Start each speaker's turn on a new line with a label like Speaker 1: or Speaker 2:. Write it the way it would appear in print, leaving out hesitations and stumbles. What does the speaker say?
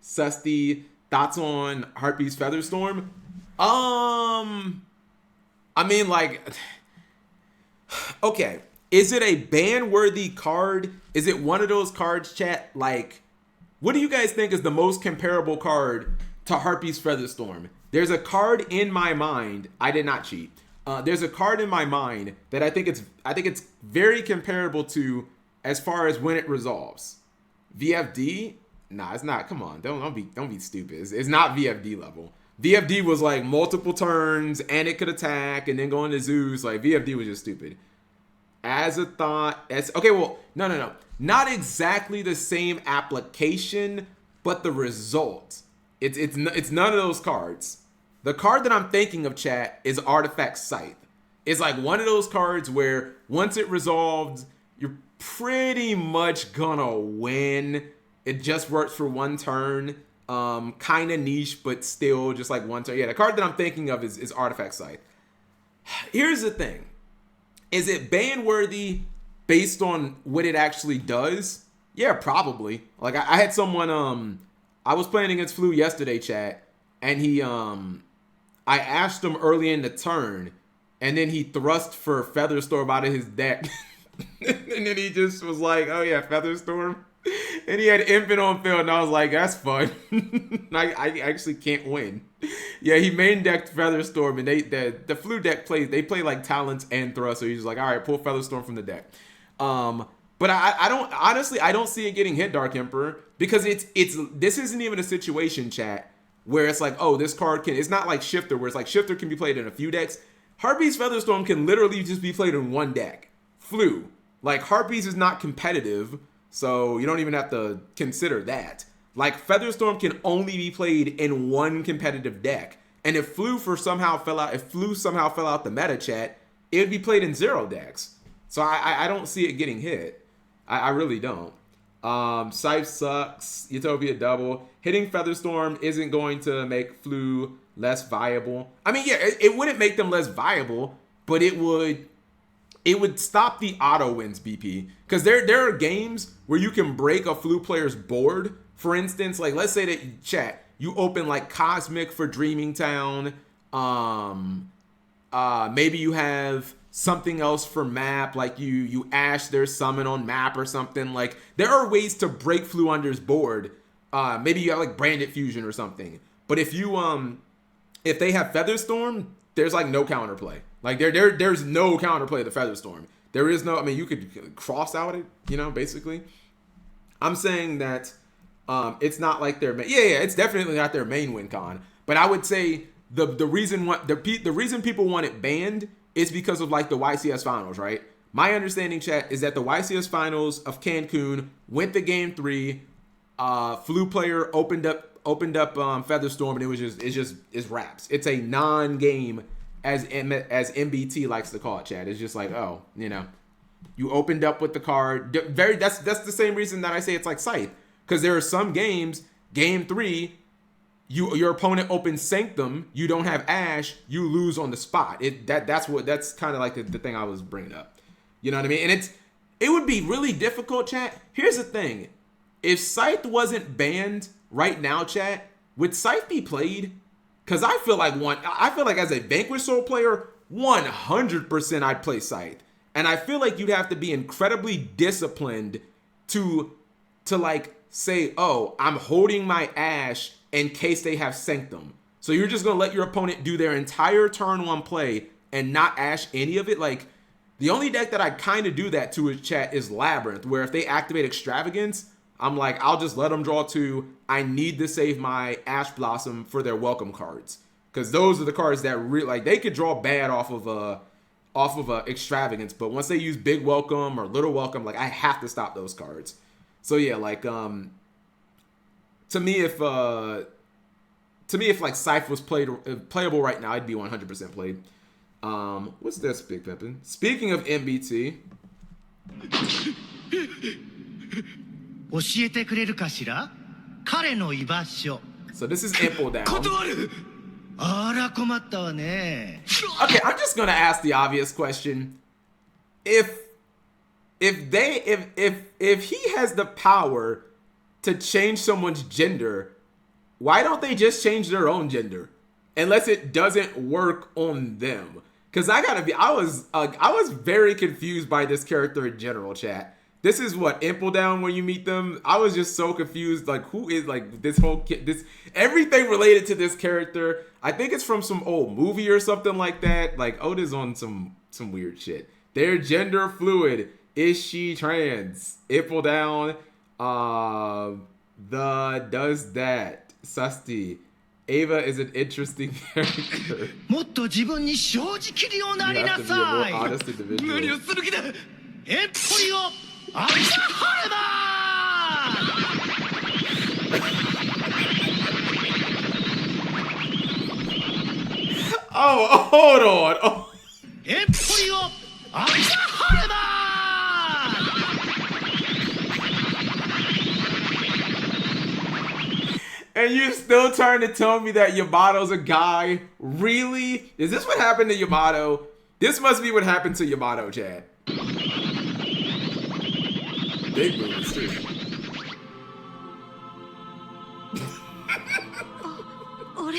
Speaker 1: Susty, thoughts on Harpy's Featherstorm? I mean, like, okay, is it a ban worthy card? Is it one of those cards, chat? Like, what do you guys think is the most comparable card to Harpy's Featherstorm? There's a card in my mind. I did not cheat. There's a card in my mind that I think it's very comparable to as far as when it resolves. VFD? Nah, it's not. Come on, don't be stupid. It's not VFD level. VFD was like multiple turns and it could attack and then go into Zeus. Like VFD was just stupid. As a thought, okay. Well, no, not exactly the same application, but the result. It's none of those cards. The card that I'm thinking of, chat, is Artifact Scythe. It's like one of those cards where once it resolved, you're pretty much gonna win. It just works for one turn. Kind of niche, but still just like one turn. Yeah, the card that I'm thinking of is Artifact Scythe. Here's the thing. Is it ban worthy based on what it actually does? Yeah, probably. Like I had someone I was playing against Flu yesterday, chat, and I asked him early in the turn, and then he thrust for Featherstorm out of his deck. And then he just was like, oh yeah, Featherstorm. And he had Infant on field, and I was like, that's fun. I actually can't win. Yeah, he main decked Featherstorm, and the Flu deck they play like Talents and Thrust, so he's like, all right, pull Featherstorm from the deck. But I don't, honestly, I don't see it getting hit, Dark Emperor, because this isn't even a situation, chat, where it's like, oh, this card it's not like Shifter, where it's like Shifter can be played in a few decks. Harpy's Featherstorm can literally just be played in one deck. Flu. Like, Harpy's is not competitive, so you don't even have to consider that. Like, Featherstorm can only be played in one competitive deck. And if Flu somehow fell out the meta, chat, it would be played in 0 decks. So I don't see it getting hit. I really don't. Scythe sucks. Utopia double. Hitting Featherstorm isn't going to make Flu less viable. I mean, yeah, it wouldn't make them less viable, but it would stop the auto wins, BP. Because there are games where you can break a Flu player's board. For instance, like, let's say that, chat, you open like Cosmic for Dreaming Town. Maybe you have something else for map, like you ash their summon on map or something. Like, there are ways to break Flu Under's board. Maybe you have like Branded Fusion or something. But if they have Featherstorm, there's like no counterplay. Like there's no counterplay to Featherstorm. There is no, I mean, you could cross out it, basically. I'm saying that it's not like their main, it's definitely not their main win con. But I would say the reason people want it banned is because of like the YCS finals, right? My understanding, chat, is that the YCS finals of Cancun went to game 3. Flu player opened up Featherstorm, and it's wraps. It's a non-game, as MBT likes to call it, chat. It's just like, oh, you opened up with the card. That's the same reason that I say it's like Scythe, because there are some games, game 3, your opponent opens Sanctum, you don't have Ash, you lose on the spot. That's kind of like the thing I was bringing up. You know what I mean? And it would be really difficult, chat. Here's the thing. If Scythe wasn't banned right now, chat, would Scythe be played? Because I feel like as a Vanquish Soul player, 100% I'd play Scythe. And I feel like you'd have to be incredibly disciplined to like say, oh, I'm holding my Ash in case they have Sanctum. So you're just going to let your opponent do their entire turn 1 play and not Ash any of it? Like, the only deck that I kind of do that to is, chat, is Labyrinth, where if they activate Extravagance, I'm like, I'll just let them draw 2. I need to save my Ash Blossom for their welcome cards, because those are the cards that really, like, they could draw bad off of a Extravagance, but once they use Big Welcome or Little Welcome, like, I have to stop those cards. So yeah, like, to me, if like Scythe was playable right now, I'd be 100% played. What's this, Big Pimpin'? Speaking of MBT.
Speaker 2: 教えてくれるかしら彼の居場所
Speaker 1: So this is Imple down.
Speaker 2: 断るあら困ったわね
Speaker 1: Okay, I'm just gonna ask the obvious question. If he has the power to change someone's gender, why don't they just change their own gender? Unless it doesn't work on them. Cause I was very confused by this character in general, chat. This is what, Impel Down when you meet them. I was just so confused. Like, who is like this whole kid? This everything related to this character. I think it's from some old movie or something like that. Like Oda's on some weird shit. They're gender fluid. Is she trans? Impel Down. The does that. Susty. Ava is an interesting character.
Speaker 2: もっと自分に正直にようなりなさい。
Speaker 1: You have to be a more honest individual.
Speaker 2: 無理をする気だ。エンポリオアルシャハルマー
Speaker 1: Oh, hold on. Oh.
Speaker 2: エンポリオアルシャハルマー
Speaker 1: And you still trying to tell me that Yamato's a guy? Really? Is this what happened to Yamato? This must be what happened to Yamato, Chad. Big moves, too.
Speaker 3: あれ